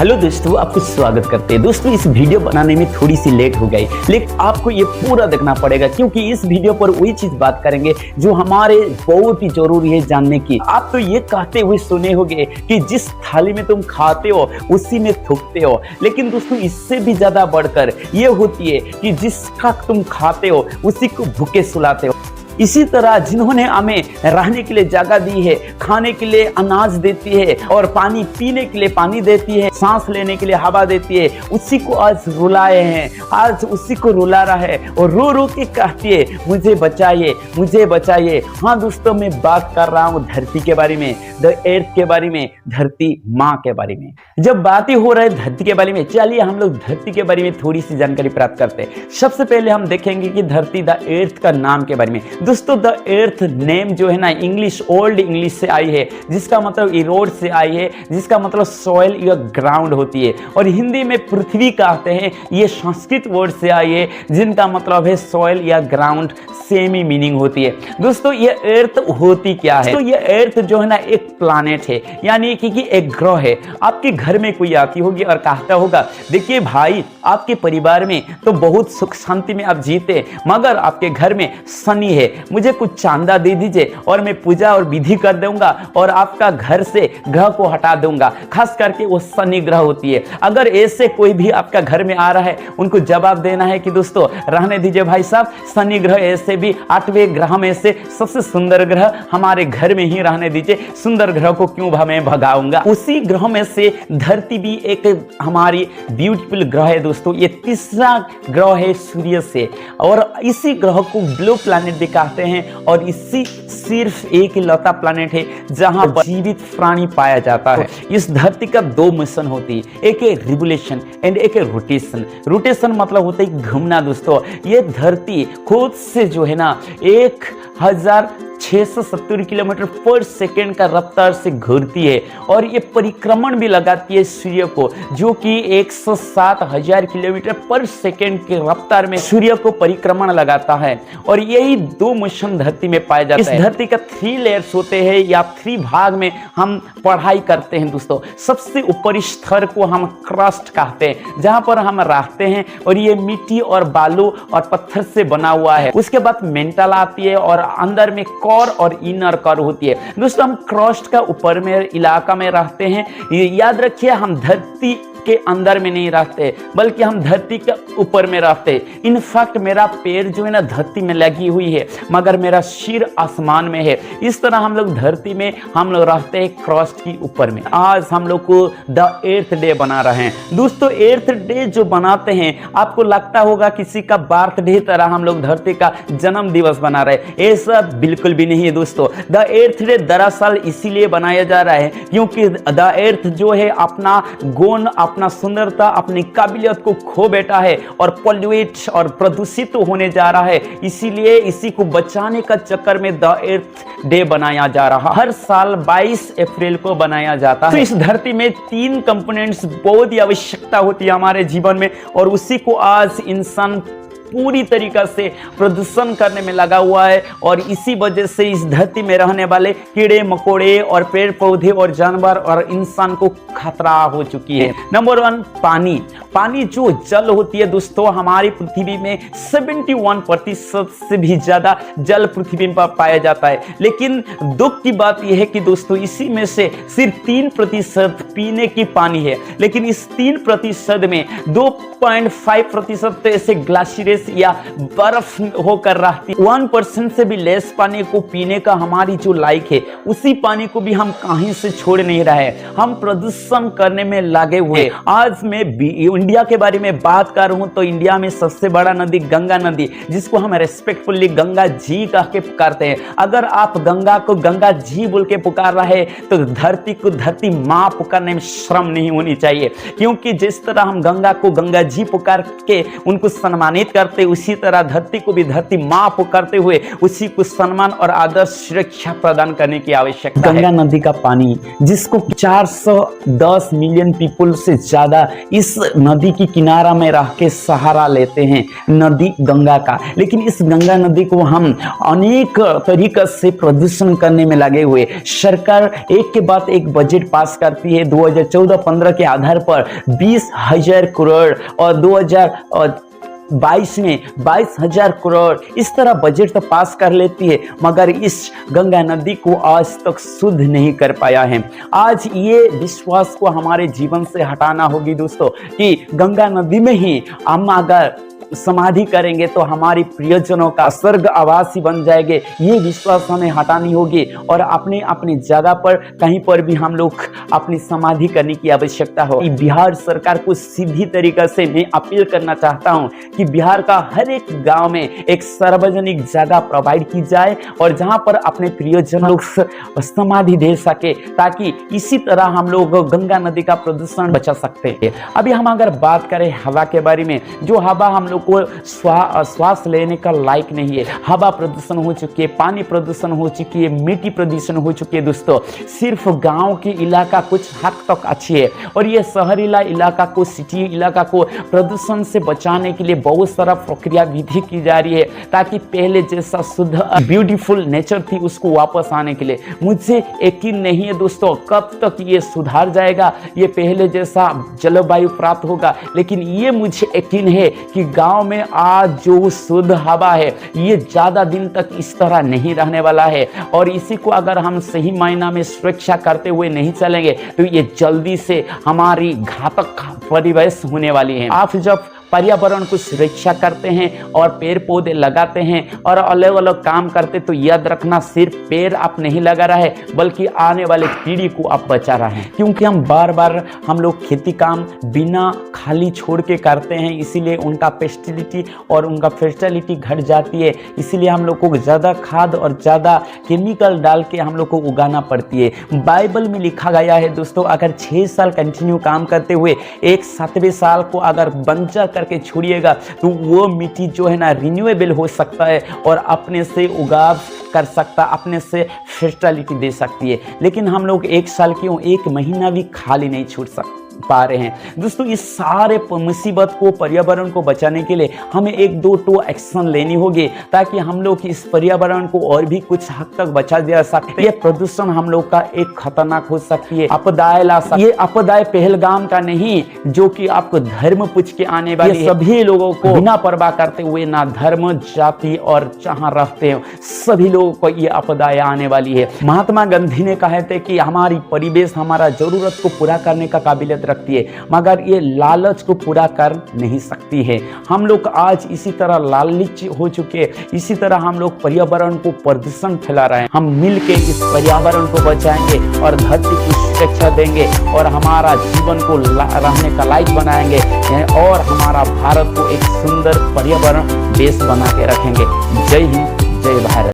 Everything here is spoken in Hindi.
हेलो दोस्तों, आपको स्वागत करते हैं। दोस्तों, इस वीडियो बनाने में थोड़ी सी लेट हो गई, लेकिन आपको ये पूरा देखना पड़ेगा क्योंकि इस वीडियो पर वही चीज बात करेंगे जो हमारे बहुत ही जरूरी है जानने की। आप तो ये कहते हुए सुने होंगे कि जिस थाली में तुम खाते हो उसी में थूकते हो, लेकिन दोस्तों इससे भी ज्यादा बढ़कर ये होती है कि जिसका तुम खाते हो उसी को भूखे सुलाते हो। इसी तरह जिन्होंने हमें रहने के लिए जगह दी है, खाने के लिए अनाज देती है और पानी पीने के लिए पानी देती है, सांस लेने के लिए हवा देती है, उसी को आज रुलाए हैं, आज उसी को रुला रहा है और रो रो के कहती है मुझे बचाइए, मुझे बचाइए। हाँ दोस्तों, मैं बात कर रहा हूँ धरती के बारे में, द अर्थ के बारे में, धरती माँ के बारे में। जब बातें हो रही है धरती के बारे में, चलिए हम लोग धरती के बारे में थोड़ी सी जानकारी प्राप्त करते हैं। सबसे पहले हम देखेंगे कि धरती द अर्थ का नाम के बारे में। दोस्तों, द अर्थ नेम जो है ना इंग्लिश, ओल्ड इंग्लिश से आई है, जिसका मतलब इरोड से आई है, जिसका मतलब सॉइल या ग्राउंड होती है, और हिंदी में पृथ्वी कहते हैं। ये संस्कृत वर्ड से आई है जिनका मतलब है सॉइल या ग्राउंड, सेम ही मीनिंग होती है। दोस्तों, ये अर्थ होती क्या है? तो ये अर्थ जो है ना एक प्लैनेट है, यानी कि एक ग्रह है। आपके घर में कोई आती होगी और कहता होगा देखिए भाई, आपके परिवार में तो बहुत सुख शांति में आप जीते, मगर आपके घर में शनि है, मुझे कुछ चांदा दे दीजिए और मैं पूजा और विधि कर दूंगा और आपका घर से ग्रह को हटा दूंगा। खास करके वो शनि ग्रह होती है। अगर ऐसे कोई भी आपका घर में आ रहा है, उनको जवाब देना है कि दोस्तों रहने दीजिए भाई साहब, शनि ग्रह ऐसे भी 8वें ग्रह में से सबसे सुंदर ग्रह, हमारे घर में ही रहने दीजिए, सुंदर ग्रह को क्यों मैं भगाऊंगा। उसी ग्रह में से धरती भी एक हमारी ब्यूटीफुल ग्रह है दोस्तों। ये तीसरा ग्रह है सूर्य से, और इसी ग्रह को ब्लू प्लैनेट भी कहते हैं, और इसी सिर्फ एक ही लौता प्लैनेट है जहां जीवित प्राणी पाया जाता है। इस धरती का 2 मिशन होती है, एक है रिवोल्यूशन एंड एक है रोटेशन। रोटेशन मतलब होता है घूमना दोस्तों। ये धरती खुद से जो है ना 1670 किलोमीटर पर सेकेंड का रफ्तार से घूरती है, और ये परिक्रमण भी लगाती है सूर्य को, जो कि 107,000 किलोमीटर पर सेकेंड के रफ्तार में सूर्य को परिक्रमण लगाता है। और यही 2 मिशन धरती में पाए जाते हैं। इस धरती का 3 लेयर्स होते हैं, या 3 भाग में हम पढ़ाई करते हैं दोस्तों। सबसे ऊपरी स्तर को हम क्रस्ट कहते हैं, जहां पर हम रहते हैं, और ये मिट्टी और बालू और पत्थर से बना हुआ है। उसके बाद मेंटल आती है, और अंदर में कोर और इनर कोर होती है। दोस्तों, हम क्रस्ट का ऊपर में इलाका में रहते हैं। याद रखिए, हम धरती के अंदर में नहीं रहते, बल्कि हम धरती के ऊपर में रहते। इनफैक्ट मेरा पैर जो है ना धरती में लगी हुई है, मगर मेरा सिर आसमान में है। इस तरह हम लोग धरती में हम लोग रहते हैं क्रस्ट की ऊपर में। आज हम लोग को द अर्थ डे बना रहे हैं दोस्तों। अर्थ डे जो बनाते हैं, आपको लगता होगा किसी का बर्थडे तरह हम लोग धरती का जन्म दिवस बना रहे हैं। ऐसा बिल्कुल भी नहीं है दोस्तों। द अर्थ डे दरअसल इसीलिए बनाया जा रहा है क्योंकि द अर्थ जो है अपना गुण, अपना सुंदरता, अपनी काबिलियत को खो बैठा है और पॉल्यूट और प्रदूषित होने जा रहा है। इसीलिए इसी को बचाने का चक्कर में द अर्थ डे बनाया जा रहा है। हर साल 22 अप्रैल को बनाया जाता है। तो इस धरती में 3 कंपोनेंट्स बहुत ही आवश्यकता होती है हमारे जीवन में, और उसी को आज इंसान पूरी तरीका से प्रदूषण करने में लगा हुआ है। और इसी वजह से इस धरती में रहने वाले कीड़े मकोड़े और पेड़ पौधे और जानवर और इंसान को खतरा हो चुकी है। नंबर 1, पानी। पानी जो जल होती है दोस्तों, हमारी पृथ्वी में 71% से भी ज्यादा जल पृथ्वी पर पाया जाता है। लेकिन दुख की बात यह है कि दोस्तों इसी में से सिर्फ 3% पीने की पानी है। लेकिन इस 3% में 2.5% ऐसे ग्लाशियर्स या बर्फ होकर रहती है। 1% से भी लेस पानी को पीने का हमारी जो लायक है, उसी पानी को भी हम कहीं से छोड़ नहीं रहे, हम प्रदूषण करने में लगे हुए। आज मैं इंडिया के बारे में बात कर रहा हूं, तो इंडिया में सबसे बड़ा नदी गंगा नदी, जिसको हम रेस्पेक्टफुल्ली गंगा जी कह के पुकारते हैं। अगर आप गंगा को गंगा जी बोल के पुकार रहे हैं, तो धरती को धरती माँ पुकारने में शर्म नहीं होनी चाहिए। क्योंकि जिस तरह हम गंगा को गंगा जी पुकार के उनको सम्मानित करते करते उसी तरह धरती को भी धरती माफ करते हुए उसी को सम्मान और आदर्श सुरक्षा प्रदान करने की आवश्यकता है। गंगा नदी का पानी जिसको 410 मिलियन पीपल से ज्यादा इस नदी की किनारा में रह के सहारा लेते हैं, नदी गंगा का। लेकिन इस गंगा नदी को हम अनेक तरीके से प्रदूषण करने में लगे हुए। सरकार एक के बाद एक बजट पास करती है। 2014-15 के आधार पर 20,000 करोड़ और 2022 में 22,000 करोड़ इस तरह बजट तो पास कर लेती है, मगर इस गंगा नदी को आज तक शुद्ध नहीं कर पाया है। आज ये विश्वास को हमारे जीवन से हटाना होगी दोस्तों कि गंगा नदी में ही हम अगर समाधि करेंगे तो हमारी प्रियजनों का स्वर्ग आवासी बन जाएंगे। ये विश्वास हमें हटानी होगी और अपने अपनी जगह पर कहीं पर भी हम लोग अपनी समाधि करने की आवश्यकता हो। बिहार सरकार को सीधी तरीके से मैं अपील करना चाहता हूं कि बिहार का हर एक गांव में एक सार्वजनिक जगह प्रोवाइड की जाए और जहां पर अपने प्रियजन लोग समाधि दे सके, ताकि इसी तरह हम लोग गंगा नदी का प्रदूषण बचा सकते हैं। अभी हम अगर बात करें हवा के बारे में, जो हवा हम लोग को श्वास लेने का लायक नहीं है। हवा प्रदूषण हो चुकी है, पानी प्रदूषण हो चुकी है, मिट्टी प्रदूषण हो चुकी है दोस्तों। सिर्फ गांव की इलाका कुछ हद तक अच्छी है और ये शहरी इलाका को, सिटी इलाका को प्रदूषण से बचाने के लिए बहुत सारा प्रक्रिया विधि की जा रही है, ताकि पहले जैसा शुद्ध ब्यूटीफुल नेचर थी उसको वापस आने के लिए। मुझे यकीन नहीं है दोस्तों कब तक ये सुधार जाएगा, ये पहले जैसा जलवायु प्राप्त होगा, लेकिन ये मुझे यकीन है कि गांव में आज जो शुद्ध हवा है ये ज्यादा दिन तक इस तरह नहीं रहने वाला है। और इसी को अगर हम सही मायना में सुरक्षा करते हुए नहीं चलेंगे तो ये जल्दी से हमारी घातक परिवेश होने वाली है। आप जब पर्यावरण को सुरक्षा करते हैं और पेड़ पौधे लगाते हैं और अलग अलग काम करते, तो याद रखना सिर्फ पेड़ आप नहीं लगा रहे बल्कि आने वाले पीढ़ी को आप बचा रहे हैं। क्योंकि हम बार बार हम लोग खेती काम बिना खाली छोड़ के करते हैं, इसीलिए उनका पेस्टिलिटी और उनका फर्टिलिटी घट जाती है। इसीलिए हम लोग को ज़्यादा खाद और ज़्यादा केमिकल डाल के हम लोग को उगाना पड़ती है। बाइबल में लिखा गया है दोस्तों, अगर 6 साल कंटिन्यू काम करते हुए एक 7वें साल को अगर बंजर करके छोड़िएगा तो वो मिट्टी जो है ना रिन्यूएबल हो सकता है और अपने से उगाव कर सकता, अपने से फर्टिलिटी दे सकती है। लेकिन हम लोग 1 साल क्यों 1 महीना भी खाली नहीं छोड़ सकते पा रहे हैं दोस्तों। इस सारे मुसीबत को, पर्यावरण को बचाने के लिए हमें 1-2 एक्शन लेनी होगी, ताकि हम लोग इस पर्यावरण को और भी कुछ हद तक बचा जा सके। ये प्रदूषण हम लोग का एक खतरनाक हो सकती है, आपदाएं ला सकती है। ये आपदाएं पहलगाम का नहीं जो कि आपको धर्म पूछ के आने वाली है। सभी लोगों को बिना परवाह करते हुए, ना धर्म जाति और जहां रहते हो सभी लोगों को ये आपदाएं आने वाली है। महात्मा गांधी ने कहा था कि हमारी परिवेश हमारा जरूरत को पूरा करने का काबिलियत रखती है, मगर ये लालच को पूरा कर नहीं सकती है। हम लोग आज इसी तरह लालच हो चुके हैं, इसी तरह हम लोग पर्यावरण को प्रदूषण फैला रहे हैं। हम मिलके इस पर्यावरण को बचाएंगे और धरती की सुरक्षा देंगे और हमारा जीवन को रहने का लायक बनाएंगे और हमारा भारत को एक सुंदर पर्यावरण देश बना के रखेंगे। जय हिंद, जय भारत।